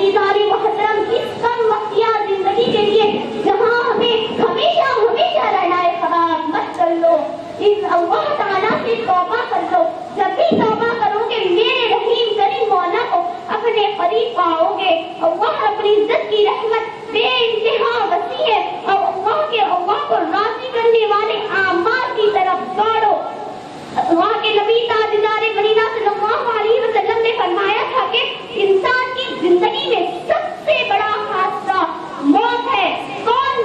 عزیزان محترم، اس کم وقتیہ زندگی کے لیے جہاں ہمیں ہمیشہ ہمیشہ رہنا ہے، خراب مت کر لو، اس اللہ تعالیٰ سے توبہ کر لو۔ جب بھی توبہ کرو گے میرے رحیم کریم مولا کو اپنے قریب پاؤ گے۔ اللہ اپنی عزت کی رحمت بے انتہا وسیع ہے، اور اللہ کو راضی کرنے والے اعمال کی طرف دوڑو۔ اللہ کے نبی تاجدار مدینہ صلی اللہ علیہ وسلم نے فرمایا تھا کہ انسان کی زندگی میں سب سے بڑا حادثہ موت ہے۔ کون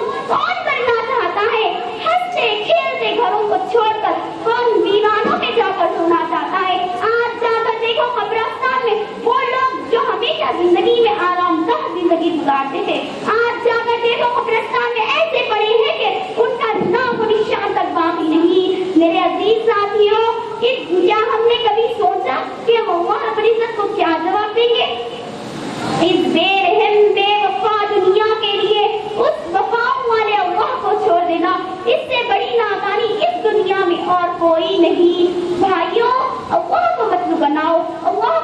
مرنا چاہتا ہے؟ ہنستے کھیلتے گھروں کو چھوڑ کر کون ویرانوں میں جا کر سونا چاہتا ہے؟ آج جا کر دیکھو قبرستان میں وہ لوگ جو ہمیشہ زندگی میں آرام دہ زندگی گزارتے تھے، آج جا کر دیکھو قبرستان میں ایسے پڑے ہیں کہ ان کا نام و نشان تک باقی نہیں۔ میرے عزیز ساتھیوں، کیا ہم نے کبھی سوچا کہ اللہ رب العزت کو کیا جواب دیں گے؟ اس بے رحم بے وفا دنیا کے لیے اس وفا والے اللہ کو چھوڑ دینا، اس سے بڑی نادانی اس دنیا میں اور کوئی نہیں۔ بھائیوں، اللہ کو مت بناؤ، اللہ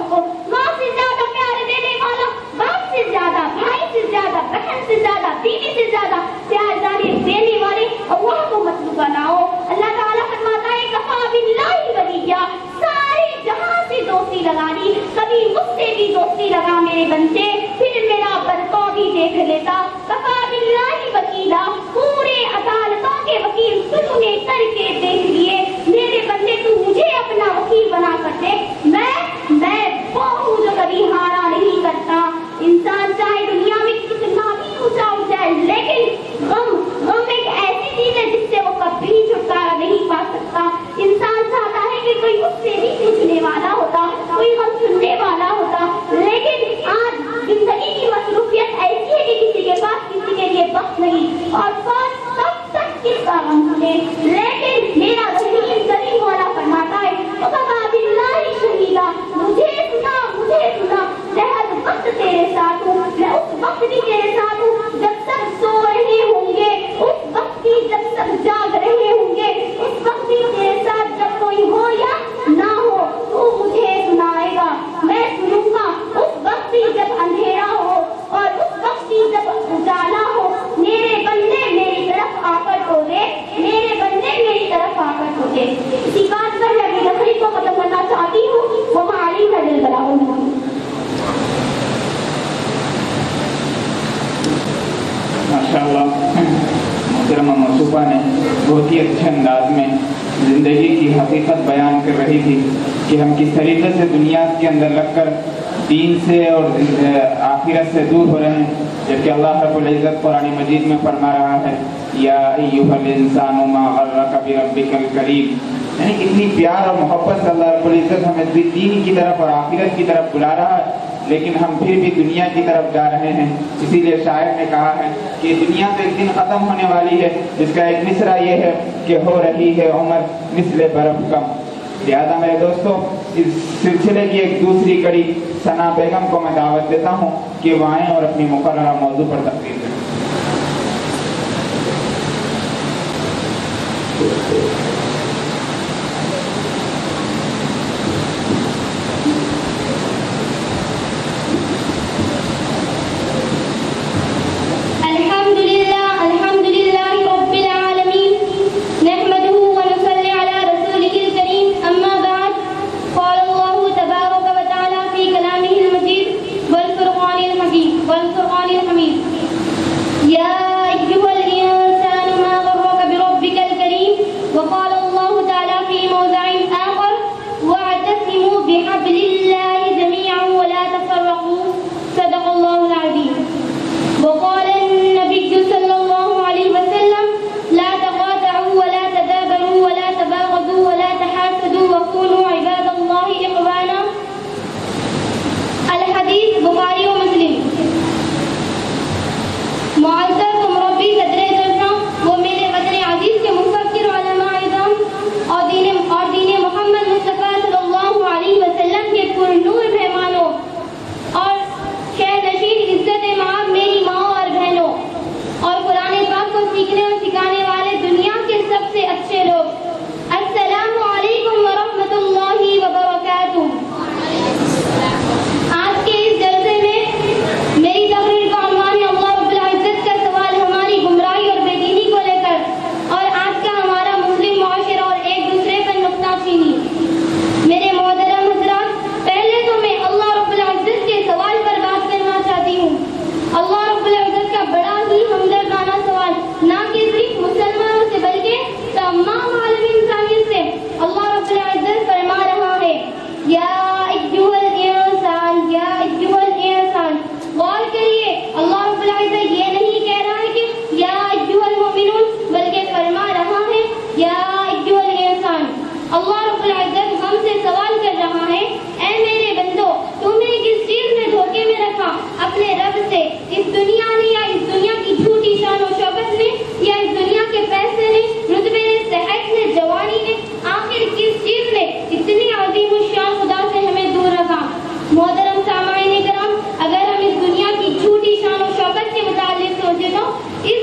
کو ماں سے زیادہ پیار دینے والا، باپ سے زیادہ، بھائی سے زیادہ، بہن سے زیادہ، بیوی سے زیادہ پیار دینے والے اللہ کو مت بناؤ۔ اللہ تعالیٰ فرماتا ہے کفا باللہ ولیہ، سارے جہاں سے دوستی لگا لی، کبھی مجھ سے بھی دوستی لگا میرے بندے، پھر میرا برتاؤ بھی دیکھ لیتا۔ کفا باللہ وکیلا، پورے عدالتوں کے وکیل تجھ نے کر کے دیکھ لیے، میرے بندے تو مجھے اپنا وکیل بنا کر دے، میں وہ ہوں جو کبھی ہارا نہیں کرتا۔ انسان چاہے دنیا میں کتنا بھی اونچا اٹھ جائے، لیکن غم ایک ایسی چیز ہے جس سے وہ کبھی چھٹکارا نہیں پا سکتا۔ انسان چاہتا ہے کہ کوئی اس سے بھی پوچھنے والا ہوتا، کوئی غم سننے والا ہوتا، لیکن آج زندگی کی مصروفیت ایسی ہے کہ کسی کے پاس کسی کے لیے وقت نہیں، اور کون کب تک کس کا غم سنے۔ لیکن میرا رحیم کریم مولا فرماتا ہے وَكَفَىٰ بِاللَّهِ شَهِيدًا، مجھے سنا صحت وقت تیرے ساتھ ہوں، میں اس وقت بھی تیرے ساتھ ہوں جب تک سو رہے ہوں گے، اس وقت بھی جب تک جاگ رہے ہوں گے، اس وقت بھی تیرے ساتھ جب کوئی ہو یا نہ ہو تو مجھے سنائے گا، میں سنوں گا۔ اس وقت بھی جب اندھیرا ہو اور اس وقت بھی جب اجالا ہو، میرے بندے میری طرف آ کر ٹولے، میرے بندے میری طرف آ کر ٹولے۔ اسی بات پر میں اپنی لکڑی کو ختم کرنا چاہتی ہوں۔ وہ ہماری نظر بلاؤ۔ ماشاءاللہ محترمہ موصوفہ نے بہت ہی اچھے انداز میں زندگی کی حقیقت بیان کر رہی تھی کہ ہم کس طریقے سے دنیا کے اندر لگ کر دین سے اور آخرت سے دور ہو رہے ہیں، جبکہ اللہ رب العزت قرآن مجید میں فرما رہا ہے یا ایھا الانسان ما غرک بربک الکریم، یعنی اتنی پیار اور محبت سے اللہ رب العزت ہمیں دین کی طرف اور آخرت کی طرف بلا رہا ہے، لیکن ہم پھر بھی دنیا کی طرف جا رہے ہیں۔ اسی لیے شاعر نے کہا ہے کہ دنیا تو ایک دن ختم ہونے والی ہے، جس کا ایک مصرع یہ ہے کہ ہو رہی ہے عمر مثل برف کم۔ لہٰذا میرے دوستوں، اس سلسلے کی ایک دوسری کڑی ثنا بیگم کو میں دعوت دیتا ہوں کہ وہ آئیں اور اپنی مقررہ موضوع پر تقریر کریں۔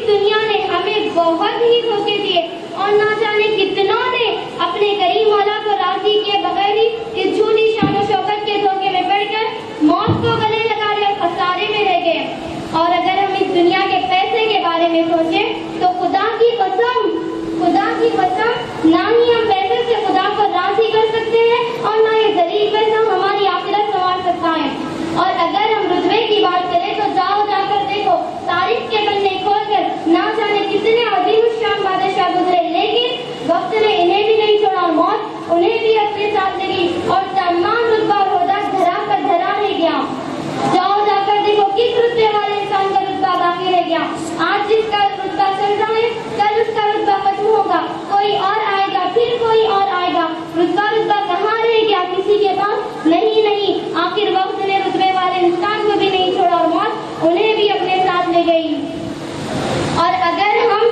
اس دنیا نے ہمیں بہت ہی دھوکے دیے اور نہ جانے کتنوں نے اپنے کریم مولا کو راضی کیے بغیر ہی اس جھوٹی شان و شوکت کے دھوکے میں پڑ کر موت کو گلے لگا لے اور خسارے میں رہ گئے۔ اور اگر ہم اس دنیا کے پیسے کے بارے میں سوچیں تو خدا کی قسم نہ ہی ہم پیسے سے خدا کو راضی کر سکتے ہیں اور نہ یہ ذلیل پیسہ ہماری آخرت سنوار سکتا ہے۔ اور اگر ہم رتبے کی بات کریں تو جا کر دیکھو تاریخ کے پنے کھول کر نہ جانے کتنے عظیم الشان بادشاہ گزرے، لیکن وقت نے انہیں بھی نہیں چھوڑا اور موت انہیں بھی اپنے ساتھ لگی اور تمام رتبہ اور عہدہ دھرا رہ گیا۔ جا کر دیکھو کس رتبے والے انسان کا رتبہ باقی رہ گیا۔ آج جس کا رتبہ چل رہا ہے کل اس کا رتبہ ختم ہوگا، کوئی اور آئے گا، پھر کوئی اور آئے گا۔ رتبہ کہاں رہ گیا؟ کسی کے پاس نہیں۔ آخر وقت نے رتبے والے انسان کو بھی نہیں چھوڑا اور موت انہیں بھی اپنے ساتھ لے گئی۔ اور اگر ہم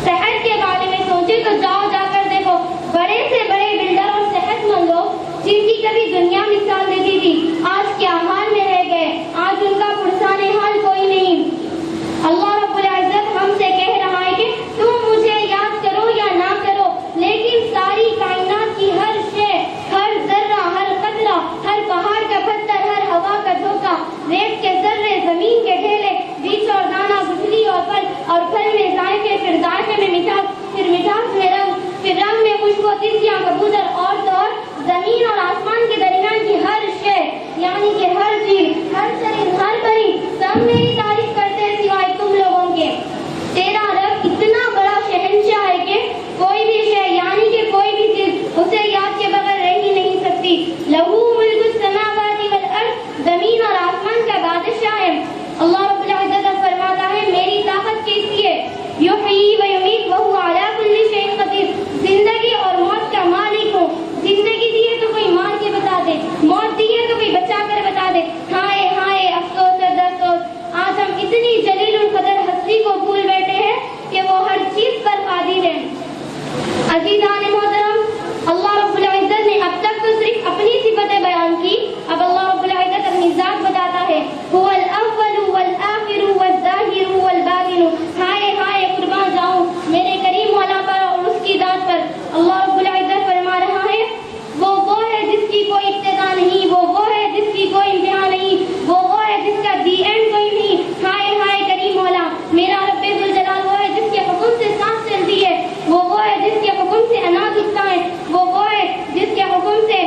صحت کے بارے میں سوچیں تو جا کر دیکھو بڑے سے بڑے بلڈر اور صحت مند لوگ جن کی کبھی دنیا مثال دیتی تھی آج کیا حال میں رہ گئے، آج ان کا پرسان حال کوئی نہیں۔ اللہ رب العزت ہم سے کہہ رہا ہے کہ تم مجھے یاد کرو یا نہ کرو، لیکن ساری کائنات کی ہر شے، ہر ذرہ، ہر قطرہ، ہر پہاڑ کا پتھر، ہر ہوا کا جھونکا، ریت کے ذرے، زمین کے ڈھیلے، بیج اور دانہ، گٹھلی اور پھل میں ذائقے، پھر ذائقے میں مٹھاس، پھر مٹھاس میں رنگ، پھر رنگ میں خوشبو، تیسیاں، کبوتر اور طور، زمین اور آسمان کے درمیان کی ہر شے، یعنی کہ ہر چیز، ہر چرند، ہر پری، سب میری تعریف کرتے ہیں سوائے تم لوگوں کے۔ تیرا رب اتنا بڑا شہنشاہ ہے کہ کوئی بھی شے، یعنی کہ کوئی بھی چیز اسے یاد کے بغیر رہ ہی نہیں سکتی۔ لہو ملک السماوات والارض، زمین اور آسمان کا بادشاہ ہے۔ اللہ رب العزت فرماتا ہے میری طاقت کیسی ہے، یحیی و یمیت وہو علی کل شیء قدیر، زندگی اور موت کا مالک ہوں۔ زندگی دی ہے تو کوئی مار کے بتا دے، موت دی ہے تو کوئی بچا کر بتا دے۔ ہائے افسوس اور افسوس، آج ہم اتنی جلیل القدر ہستی کو بھول بیٹھے ہیں کہ وہ ہر چیز پر قادر ہے۔ عزیزان محترم، اللہ رب العزت نے اب تک تو صرف اپنی صفتیں بیان کی، اب اللہ رب العزت اپنی ذات بتاتا ہے۔ هو الاول والآخر والظاہر والباطن۔ ہائے قربان جاؤں میرے کریم مولا پر اور اس کی ذات پر۔ اللہ رب العزت فرما رہا ہے وہ ہے جس کی کوئی ابتدا نہیں، وہ ہے جس کی کوئی انتہا نہیں، وہ ہے جس کا دی اینڈ کوئی نہیں۔ ہائے کریم مولا میرا رب ذوالجلال وہ ہے جس کے حکم سے سانس چلتی ہے، وہ ہے جس کے حکم سے اناج اگتا ہے، وہ ہے جس کے حکم سے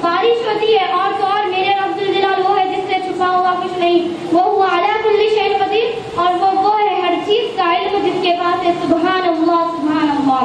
بارش ہوتی ہے، اور تو اور میرے رب ذوالجلال وہ ہے جس سے چھپا ہوا کچھ نہیں، وہ علی کل شیء قدیر، اور وہ ہے ہر چیز کا علم جس کے پاس ہے۔ سبحان اللہ سبحان اللہ۔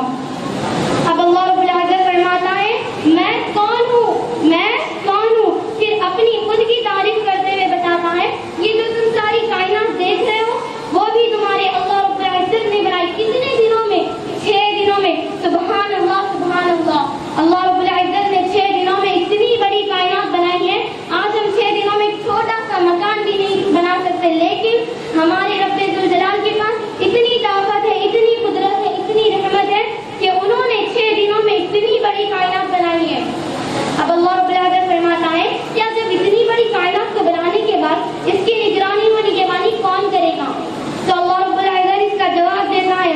اب اللہ رب العزت فرماتا ہے میں کون ہوں، پھر اپنی خود کی تعریف کرتے ہوئے بتاتا ہے یہ جو تم ساری کائنات دیکھ رہے ہو وہ بھی تمہارے اللہ رب العزت نے بنائی۔ کتنے دنوں میں؟ 6 دنوں میں۔ سبحان اللہ سبحان اللہ۔ اللہ رب العزت نے 6 دنوں میں اتنی بڑی کائنات بنائی ہے، آج ہم 6 دنوں میں ایک چھوٹا سا مکان بھی نہیں بنا سکتے، لیکن ہمارے رب ذوالجلال کے پاس اتنی طاقت ہے، اتنی قدرت ہے، اتنی رحمت ہے کہ انہوں نے 6 دنوں میں اتنی بڑی کائنات بنائی ہے۔ اب اللہ رب العزت فرماتا ہے کیا جب اتنی بڑی کائنات کو بنانے کے بعد اس کی نگرانی و نگہبانی کون کرے گا؟ تو اللہ رب العزت اس کا جواب دیتا ہے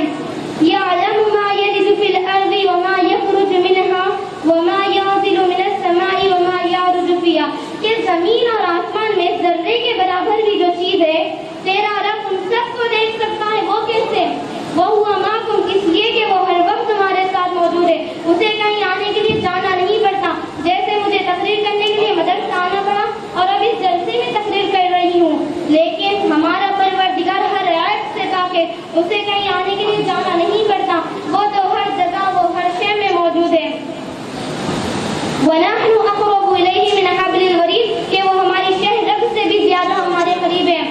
یعلم ما یلج فی الارض وما یخرج منها وما ينزل من السماء وما يعرج فيها، کہ زمین اور آسمان میں ذرے کے برابر بھی جو چیز ہے تیرا رب ان سب کو دیکھ سکتا ہے۔ وہ کیسے؟ وَهُوَ مَعَكُمْ، اس لیے کہ وہ ہر وقت تمہارے ساتھ موجود ہے، اسے کہیں آنے کے لیے جانا نہیں پڑتا۔ جیسے مجھے تقریر کرنے کے لیے مدرسہ آنا پڑا اور اب اس جلسے میں تقریر کر رہی ہوں، لیکن ہمارا پروردگار ہر عیب سے پاک، اسے کہیں آنے کے لیے جانا نہیں پڑتا، وہ تو ہر جگہ، وہ ہر شے میں موجود ہے۔ وَنَحْنُ أَقْرَبُ إِلَيْهِ مِنْ حَبْلِ الْوَرِيدِ، کہ وہ ہماری شہ رگ سے بھی زیادہ ہمارے قریب ہے۔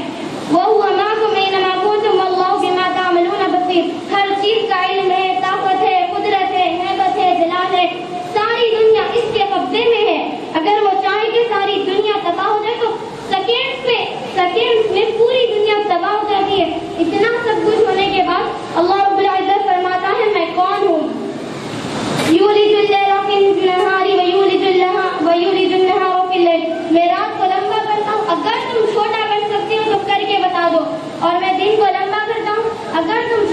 وَهُوَ مَعَكُمْ أَيْنَمَا كُنتُمْ وَاللَّهُ بِمَا تَعْمَلُونَ بَصِيرٌ، ہر چیز کا علم ہے، طاقت ہے، قدرت ہے، ہیبت ہے، جلال ہے، ساری دنیا اس کے قبضے میں ہے۔ اگر وہ چاہے کہ ساری دنیا تباہ ہو جائے تو سیکنڈز میں پوری دنیا تباہ ہو جاتی ہے۔ اتنا سب کچھ ہونے کے بعد اللہ رب العزت فرماتا ہے میں کون ہوں۔ یولج اللیل فی النہار ویولج النہار فی اللیل، میں رات کو لمبا کرتا ہوں، اگر تم چھوٹا کر سکتے ہو تو کر کے بتا دو، اور میں دن کو لمبا کرتا ہوں، اگر تم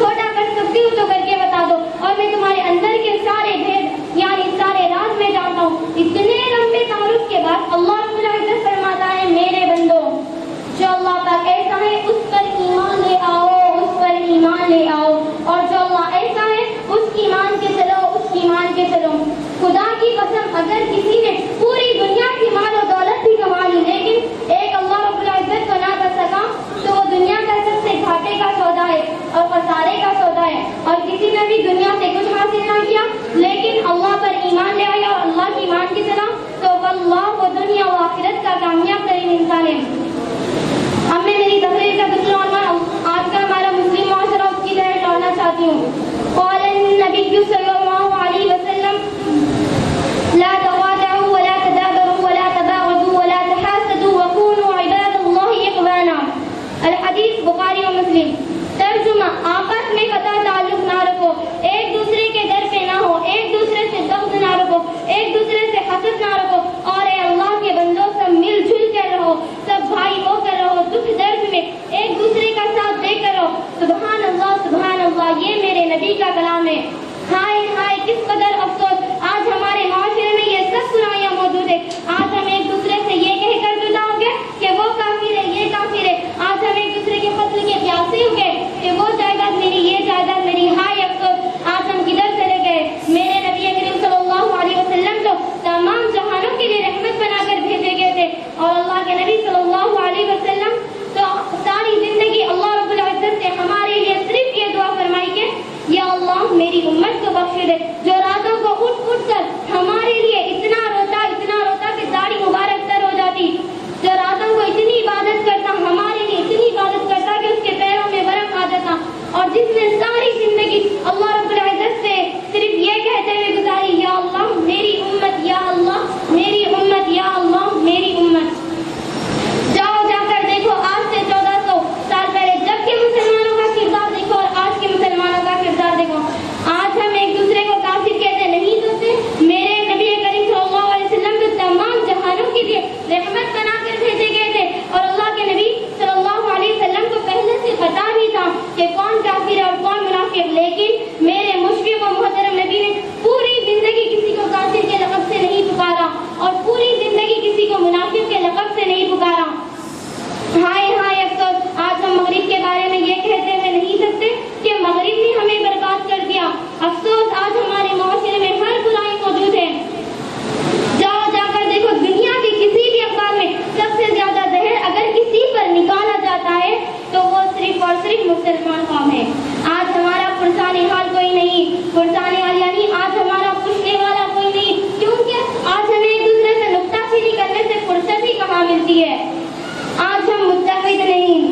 جاتی ہوں. قال النبی صلی اللہ علیہ وسلم لا تغادروا ولا تدابروا ولا تباغضوا ولا تحاسدوا وكونوا عباد الله اخوانا. الحدیث بخاری و مسلم. ترجمہ: آپس میں قطع تعلق نہ رکھو، ایک دوسرے کے در پہ نہ ہو، ایک دوسرے سے بغض نہ رکھو، ایک دوسرے سے حسد نہ رکھو، اور اے اللہ کے بندوں سب مل جل کر رہو، سب بھائی ہو کر رہو، دکھ درد میں ایک دوسرے کا ساتھ دے کر رہو. سبحان اللہ، یہ میرے نبی کا کلام ہے. ہائے ہائے کس قدر افسوس، آج ہمارے معاشرے میں یہ سب سرائیاں موجود ہے. آج ہم ایک دوسرے سے یہ کہہ کر جدا ہو گئے کہ وہ کافر ہے، یہ کافر ہے. آج ہم ایک دوسرے کے قتل کے پیاسے ہو گئے کہ وہ جائیداد میری، یہ جائیداد میری. ہائے افسوس، آج ہم کدھر چلے گئے. میرے نبی کریم صلی اللہ علیہ وسلم تو تمام جہانوں کے لیے رحمت بنا کر بھیجے گئے تھے، اور اللہ کے نبی صلی اللہ علیہ وسلم تو ساری زندگی اللہ رب العزت سے ہمارے لیے صرف یہ دعا فرمائی کہ یا اللہ میری امت کو بخش دے. جو راتوں کو اٹھ اٹھ کر ہمارے لیے اتنا روتا کہ داڑھی مبارک تر ہو جاتی، جو راتوں کو اتنی عبادت کرتا، ہمارے لیے اتنی عبادت کرتا کہ اس کے پیروں میں برف آ جاتا، اور جس نے ساری زندگی اللہ رب العزت سے صرف یہ کہتے ہوئے گزاری یا اللہ میری امت، یا اللہ میری امت، یا اللہ میری امت. جاؤ جا کر دیکھو آج سے 1400 سال پہلے جب کے مسلمانوں کا کردار دیکھو اور آج کے مسلمانوں کا کردار دیکھو. آج ہم ایک دوسرے کو کافر کہتے نہیں دوسرے. میرے نبی کریم صلی اللہ علیہ وسلم تو تمام جہانوں کے لیے رحمت بنا کر بھیجے گئے تھے، اور اللہ کے نبی صلی اللہ علیہ وسلم کو پہلے سے پتا بھی تھا کہ کون کافر ہے اور کون منافق. لیکن میرے مشفق و محترم نبی نے پوری زندگی کسی کو کافر کے لقب سے نہیں پکارا، اور پوری زندگی کسی کو منافق کے لقب سے نہیں پکارا. ہائے ہائے افسوس، آج ہم مغرب کے بارے میں یہ کہتے ہوئے نہیں سکتے کہ مغرب نے ہمیں برباد کر دیا. افسوس، آج ہمارے معاشرے میں ہر برائی موجود ہے. جاؤ جا کر دیکھو دنیا کے کسی بھی اخبار میں سب سے زیادہ زہر اگر کسی پر نکالا جاتا ہے تو وہ صرف اور صرف مسلمان قوم ہے. آج ہمارا پرسان حال کوئی نہیں، پرسان حال یعنی آج ہمارا پوچھنے والا کوئی نہیں، کیونکہ آج ہمیں ایک دوسرے سے نکتہ چینی کرنے سے فرصت ہی کہاں ملتی ہے. آج ہم متحد نہیں.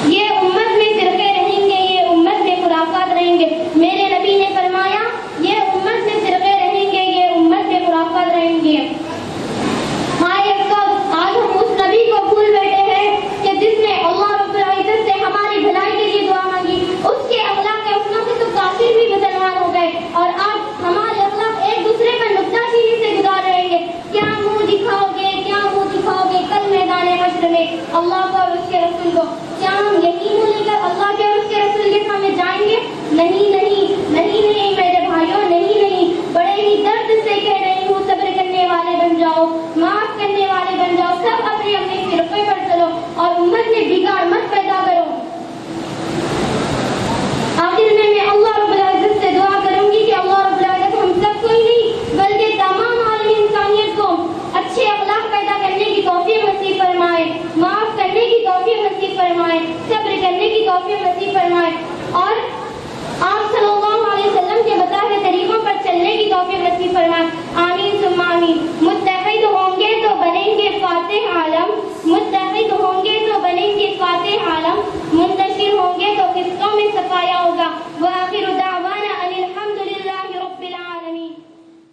یہ امت میں فرقے رہیں گے، یہ امت میں خرافات رہیں گے. میرے نبی نے فرمایا یہ امت میں فرقے رہیں گے، یہ امت میں خرافات رہیں گے. ہائے افسوس، آج ہم اس نبی کو بھول بیٹھے ہیں کہ جس نے اللہ رب العزت سے ہماری بھلائی کے لیے دعا مانگی. اس کے اخلاق کے حسنوں سے تو کافر بھی مسلمان ہو گئے، اور آج ہمارے اخلاق ایک دوسرے پر نکتہ چینی سے گزار رہیں گے. کیا منہ دکھاؤ گے، کیا منہ دکھاؤ گے کل میدان حشر میں اللہ کو اور اس کے رسول کو؟ کیا ہم یہی منہ لے کر اللہ کے اور اس کے رسول کے سامنے جائیں گے؟ نہیں نہیں نہیں نہیں میرے بھائیوں، نہیں نہیں. بڑے ہی درد سے کہہ رہی ہوں، صبر کرنے والے بن جاؤ، معاف کرنے والے بن جاؤ. سب اپنے اپنے فرقے پر چلو اور امت میں بگاڑ مت پیدا کرو. آخر میں اللہ رب العزت سے دعا کروں گی کہ اللہ رب العزت ہم سب کو ہی نہیں بلکہ تمام عالمی انسانیت کو اچھے اخلاق پیدا کرنے کی توفیق نصیب فرمائے، معاف کرنے کی توفیق نصیب فرمائے، صبر کرنے کی توفیق نصیب فرمائے، اور آپ صلی اللہ علیہ وسلم کے بتائے ہوئے طریقوں پر چلنے کی توفیق نصیب فرمائے. آمین ثم آمین. متحد ہوں گے تو بنیں گے فاتح عالم، متحد ہوں گے تو بنیں گے فاتح عالم، منتشر ہوں گے تو قصوں میں صفایا ہوگا. وآخر دعوانا